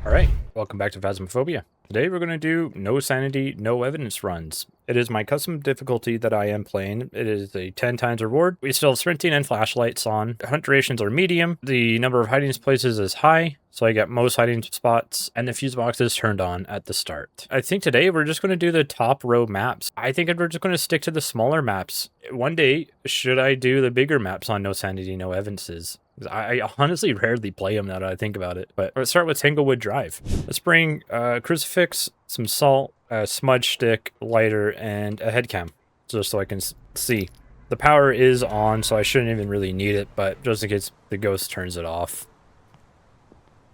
Alright, welcome back to Phasmophobia. Today we're going to do no sanity, no evidence runs. It is my custom difficulty that I am playing. It is a 10 times reward. We still have sprinting and flashlights on. Hunt durations are medium. The number of hiding places is high, so I get most hiding spots, and the fuse box is turned on at the start. I think today we're just going to do the top row maps. I think we're just going to stick to the smaller maps. One day, should I do the bigger maps on no sanity, no evidences? I honestly rarely play them now that I think about it. But let's start with Tanglewood Drive. Let's bring a crucifix, some salt, a smudge stick, lighter, and a head cam, just so I can see. The power is on, so I shouldn't even really need it, but just in case the ghost turns it off.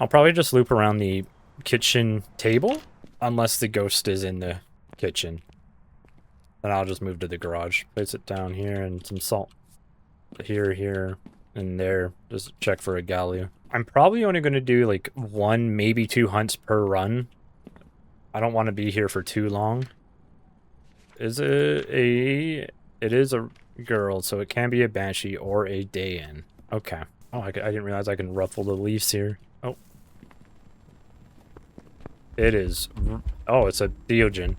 I'll probably just loop around the kitchen table, unless the ghost is in the kitchen. Then I'll just move to the garage. Place it down here, and some salt here, and there. Just check for a Gallia. I'm probably only going to do like 1, maybe 2 hunts per run. I don't want to be here for too long. It is a girl, so it can be a banshee or a day-in. Okay. Oh, I didn't realize I can ruffle the leaves here. Oh. It is. Oh, it's a Diogen.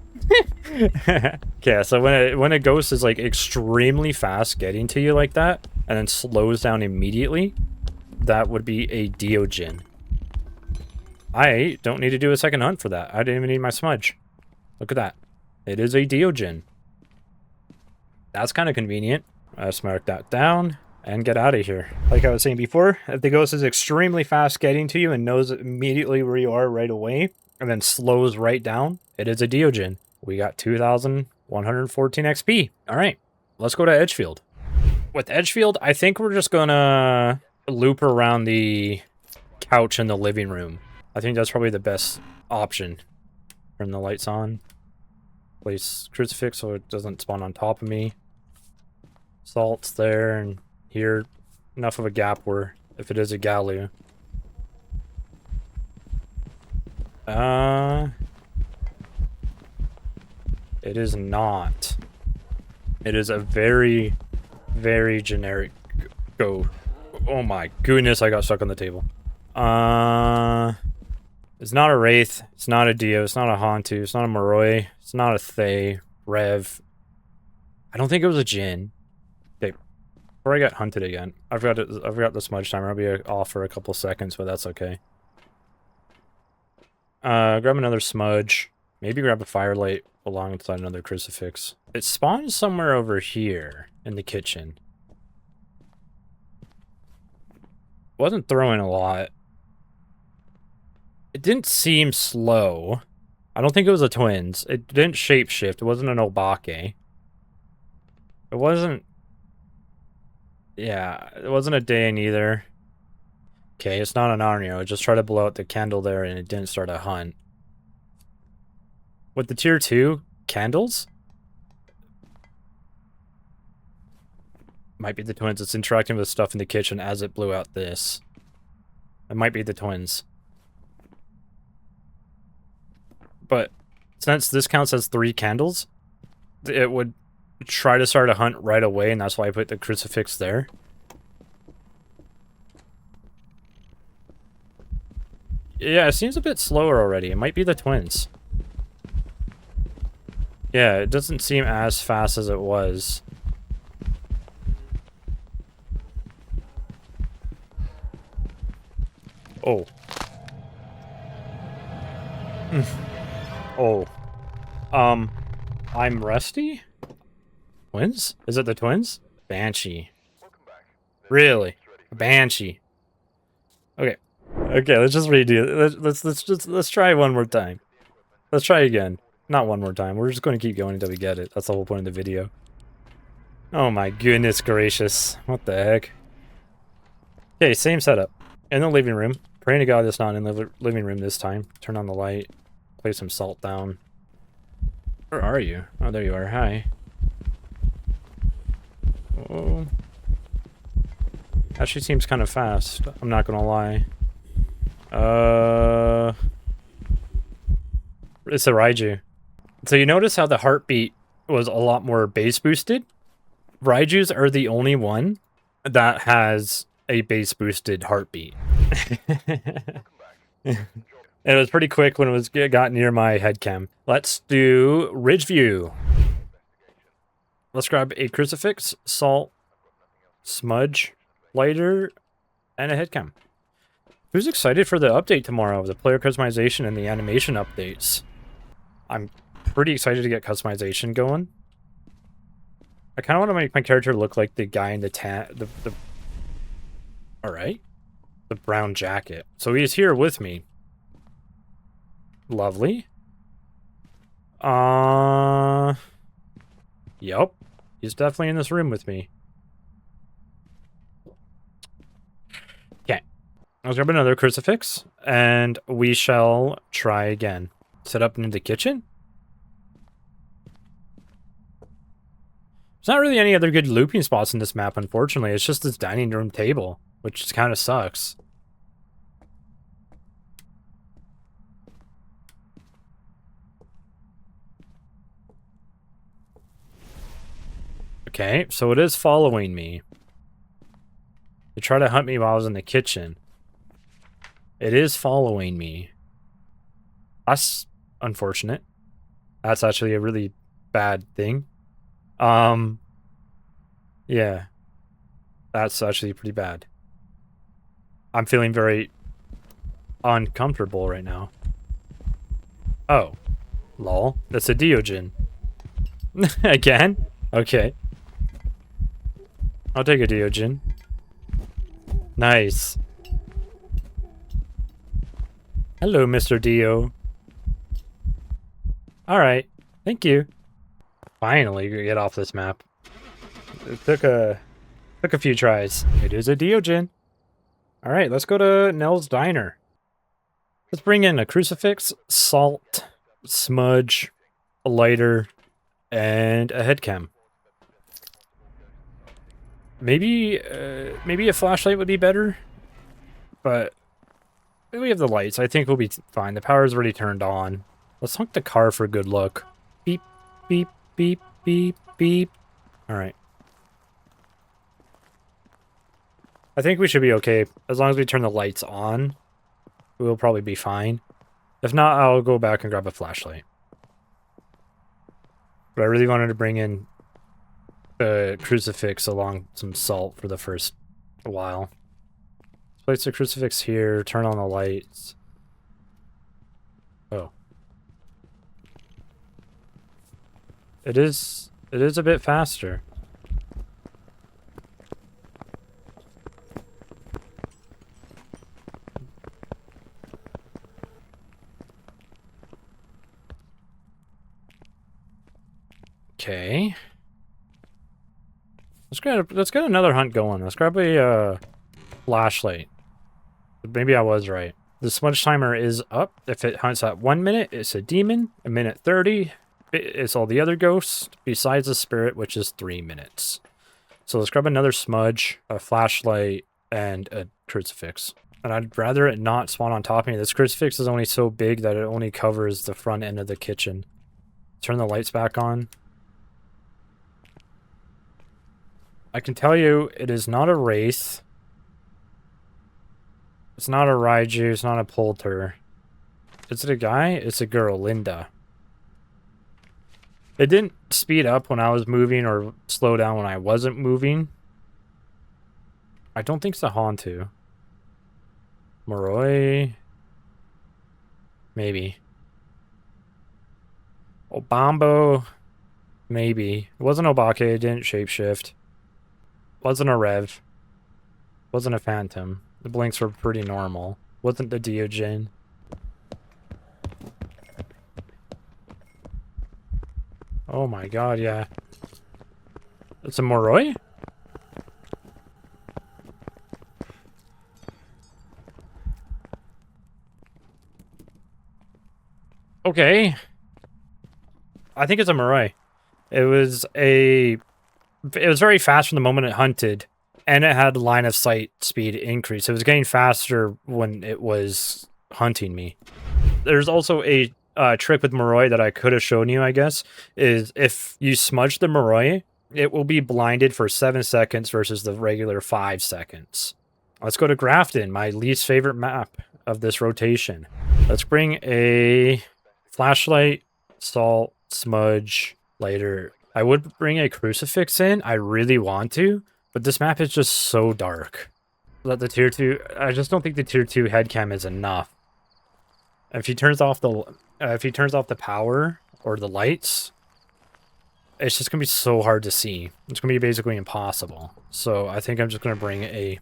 Okay, so when a ghost is like extremely fast getting to you like that, and then slows down immediately, that would be a Diogen. I don't need to do a second hunt for that. I didn't even need my smudge. Look at that. It is a Diogen. That's kind of convenient. Let's mark that down and get out of here. Like I was saying before, if the ghost is extremely fast getting to you and knows immediately where you are right away, and then slows right down, it is a Diogen. We got 2,114 XP. All right, let's go to Edgefield. With Edgefield, I think we're just gonna loop around the couch in the living room. I think that's probably the best option. Turn the lights on. Place crucifix so it doesn't spawn on top of me. Salt's there, and here, enough of a gap where if it is a Gallia. It is not. It is a very, very generic go. Oh my goodness, I got stuck on the table. It's not a Wraith, it's not a Dio, it's not a Hantu, it's not a Moroi, it's not a Thay, Rev. I don't think it was a Jinn. Okay, before I get hunted again, I've got the smudge timer. I'll be off for a couple seconds, but that's okay. Grab another smudge. Maybe grab a firelight alongside another crucifix. It spawns somewhere over here in the kitchen. Wasn't throwing a lot. It didn't seem slow. I don't think it was a twins. It didn't shapeshift. It wasn't an Obake. It wasn't... Yeah, it wasn't a day either. Okay, it's not an Arnio. It just tried to blow out the candle there and it didn't start a hunt. With the tier 2 candles? Might be the twins. It's interacting with stuff in the kitchen as it blew out this. It might be the twins. But since this counts as 3 candles, it would try to start a hunt right away, and that's why I put the crucifix there. Yeah, it seems a bit slower already. It might be the twins. Yeah, it doesn't seem as fast as it was. Oh. Oh. I'm Rusty? Twins? Is it the twins? Banshee. Really? A Banshee. Okay. Okay, let's just redo it. Let's try one more time. Let's try again. Not one more time. We're just going to keep going until we get it. That's the whole point of the video. Oh my goodness gracious. What the heck? Okay, same setup. In the living room. Praying to God it's not in the living room this time. Turn on the light. Place some salt down. Where are you? Oh, there you are. Hi. Oh. Actually seems kind of fast. I'm not gonna lie. It's a Raiju. So you notice how the heartbeat was a lot more base boosted? Raijus are the only one that has a base boosted heartbeat. And it was pretty quick when it got near my head cam. Let's do ridge view. Let's grab a crucifix, salt, smudge, lighter, and a head cam. Who's excited for the update tomorrow? The player customization and the animation updates. I'm pretty excited to get customization going. I kind of want to make my character look like the guy in the Alright. The brown jacket. So he's here with me. Lovely. Yep. He's definitely in this room with me. Okay. Let's grab another crucifix, and we shall try again. Set up in the kitchen? There's not really any other good looping spots in this map, unfortunately. It's just this dining room table, which kind of sucks. Okay, so it is following me. They tried to hunt me while I was in the kitchen. It is following me. That's unfortunate. That's actually a really bad thing. Yeah. That's actually pretty bad. I'm feeling very uncomfortable right now. Oh. Lol. That's a Diogen. Again? Okay. I'll take a Diogen. Nice. Hello, Mr. Dio. Alright. Thank you. Finally, get off this map. It took a few tries. It is a Diogen. Alright, let's go to Nell's Diner. Let's bring in a crucifix, salt, smudge, a lighter, and a head cam. Maybe a flashlight would be better, but we have the lights. I think we'll be fine. The power's already turned on. Let's honk the car for a good look. Beep, beep, beep, beep, beep. All right. I think we should be okay. As long as we turn the lights on, we'll probably be fine. If not, I'll go back and grab a flashlight. But I really wanted to bring in the crucifix along some salt for the first while. Place the crucifix here, turn on the lights. Oh. It is a bit faster. Okay. Let's get another hunt going. Let's grab a flashlight. Maybe I was right. The smudge timer is up. If it hunts at 1 minute, it's a demon. A minute 30, it's all the other ghosts, besides the spirit, which is 3 minutes. So let's grab another smudge, a flashlight, and a crucifix. And I'd rather it not spawn on top of me. This crucifix is only so big that it only covers the front end of the kitchen. Turn the lights back on. I can tell you, it is not a wraith. It's not a Raiju, it's not a Polter. Is it a guy? It's a girl, Linda. It didn't speed up when I was moving or slow down when I wasn't moving. I don't think it's a Hantu. Moroi. Maybe. Obambo. Maybe. It wasn't Obake, it didn't shapeshift. Wasn't a Rev. Wasn't a Phantom. The blinks were pretty normal. Wasn't the Diogen. Oh my god, yeah. It's a Moroi? Okay. I think it's a Moroi. It was very fast from the moment it hunted. And it had line of sight speed increase. It was getting faster when it was hunting me. There's also a trick with Moroi that I could have shown you, I guess, is if you smudge the Moroi, it will be blinded for 7 seconds versus the regular 5 seconds. Let's go to Grafton, my least favorite map. of this rotation. Let's bring a flashlight, salt, smudge, lighter. I would bring a crucifix in. I really want to, but this map is just so dark. Let the tier 2... I just don't think the tier 2 headcam is enough. If he turns off the power or the lights, it's just gonna be so hard to see. It's gonna be basically impossible. So I think I'm just gonna bring a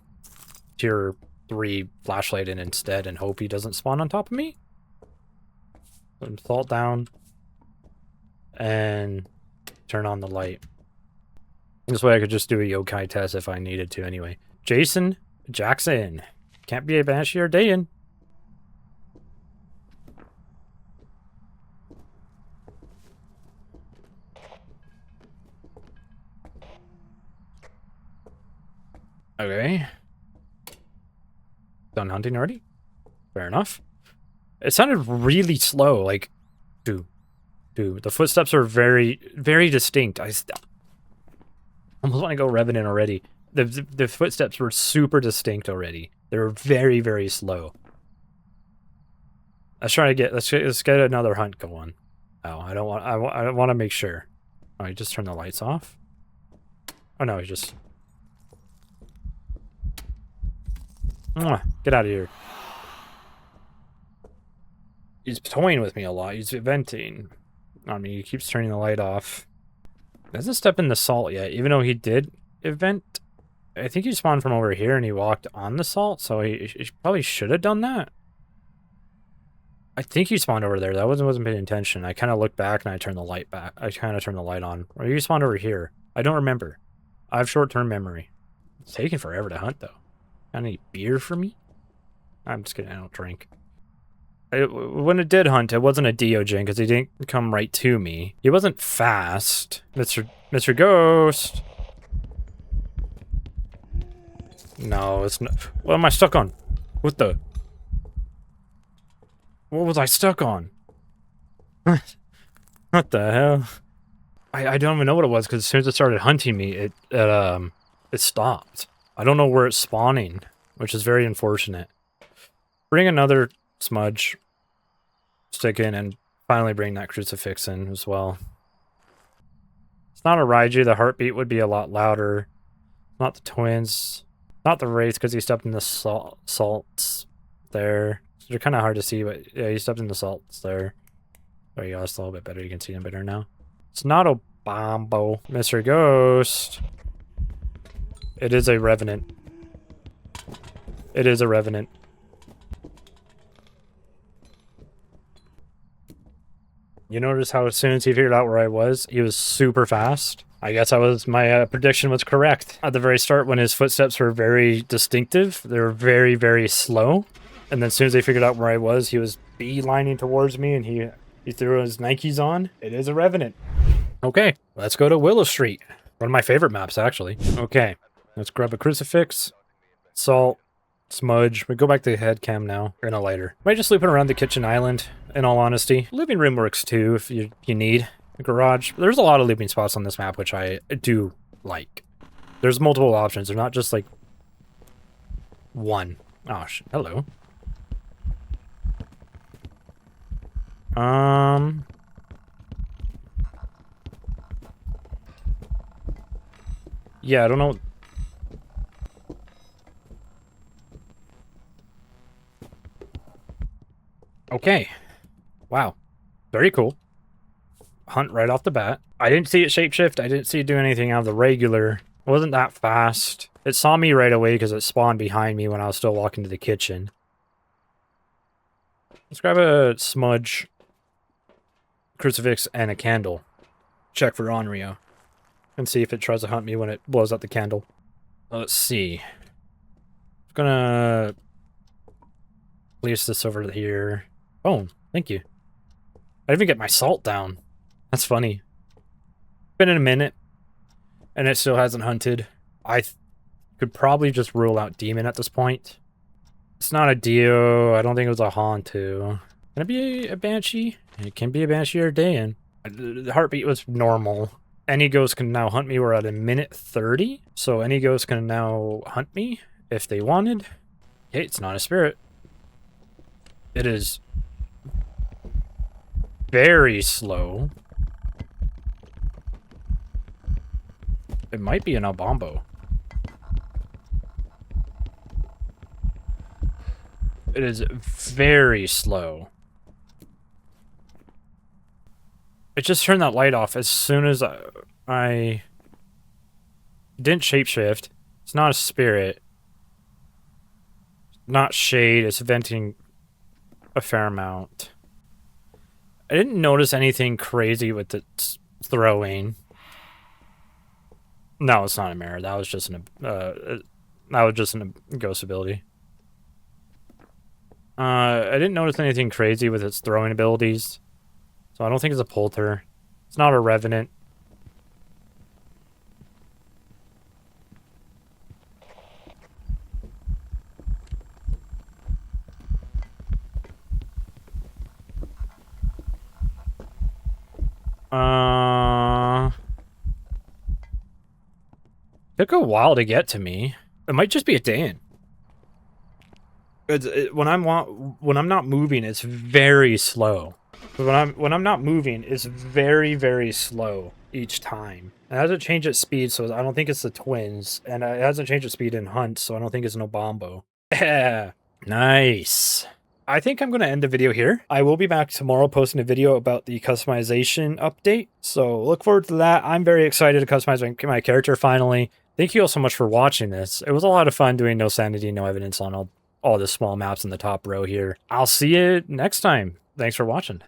tier 3 flashlight in instead and hope he doesn't spawn on top of me. Put salt down and turn on the light. This way I could just do a yokai test if I needed to anyway. Jackson. Can't be a Banshee or Dayan. Okay. Done hunting already? Fair enough. It sounded really slow, like... Dude, the footsteps are very, very distinct. I almost want to go Revenant already. The footsteps were super distinct already. They were very, very slow. Let's get another hunt going. Oh, I don't want to make sure. Oh, you just turn the lights off? Oh no, he just... Get out of here. He's toying with me a lot. He's venting. I mean, he keeps turning the light off. He hasn't stepped in the salt yet, even though he did event. I think he spawned from over here and he walked on the salt, so he probably should have done that. I think he spawned over there. That wasn't paying attention. I kind of looked back and I turned the light back. I kind of turned the light on. Or he spawned over here. I don't remember. I have short-term memory. It's taking forever to hunt, though. Got any beer for me? I'm just kidding. I don't drink. When it did hunt, it wasn't a Deogen because he didn't come right to me. He wasn't fast. Mr. Ghost. No, it's not. What am I stuck on? What the? What was I stuck on? What the hell? I don't even know what it was because as soon as it started hunting me, it stopped. I don't know where it's spawning, which is very unfortunate. Bring another smudge, stick in, and finally bring that crucifix in as well. It's not a Raiju. The heartbeat would be a lot louder. Not the twins. Not the Wraith because he stepped in the salts there. So they're kind of hard to see, but yeah, he stepped in the salts there. There you go. It's a little bit better. You can see him better now. It's not a Bombo. Mr. Ghost. It is a Revenant. It is a Revenant. You notice how as soon as he figured out where I was, he was super fast? I guess my prediction was correct. At the very start, when his footsteps were very distinctive, they were very, very slow. And then as soon as they figured out where I was, he was beelining towards me and he threw his Nikes on. It is a Revenant. Okay, let's go to Willow Street. One of my favorite maps, actually. Okay, let's grab a crucifix, salt, smudge. We go back to the head cam now. And a lighter. Might just looping around the kitchen island, in all honesty. Living room works too, if you need. The garage. There's a lot of looping spots on this map, which I do like. There's multiple options. They're not just like one. Oh, shit. Hello. Yeah, I don't know. Okay. Wow. Very cool. Hunt right off the bat. I didn't see it shapeshift. I didn't see it do anything out of the regular. It wasn't that fast. It saw me right away because it spawned behind me when I was still walking to the kitchen. Let's grab a smudge, crucifix, and a candle. Check for Onryo. And see if it tries to hunt me when it blows out the candle. Let's see. I'm gonna place this over here. Oh, thank you. I didn't even get my salt down. That's funny. Been in a minute, and it still hasn't hunted. I could probably just rule out Demon at this point. It's not a Dio. I don't think it was a Hantu. Can it be a Banshee? It can be a Banshee or a Dayan. The heartbeat was normal. Any ghost can now hunt me. We're at a minute 30, so any ghost can now hunt me if they wanted. Hey, it's not a spirit. It is very slow. It might be an Albombo. It is very slow. It just turned that light off as soon as I didn't shapeshift. It's not a spirit. Not shade. It's venting a fair amount. I didn't notice anything crazy with its throwing. No, it's not a mirror. That was just a ghost ability. I didn't notice anything crazy with its throwing abilities, so I don't think it's a Polter. It's not a Revenant. Took a while to get to me. It might just be a Dan. When I'm not moving, it's very slow. When I'm not moving, it's very, very slow each time. It hasn't changed its speed, so I don't think it's the twins, and it hasn't changed its speed in Hunt, so I don't think it's no Bombo. Yeah, nice. I think I'm going to end the video here. I will be back tomorrow posting a video about the customization update, so look forward to that. I'm very excited to customize my character finally. Thank you all so much for watching this. It was a lot of fun doing No Sanity, No Evidence on all the small maps in the top row here. I'll see you next time. Thanks for watching.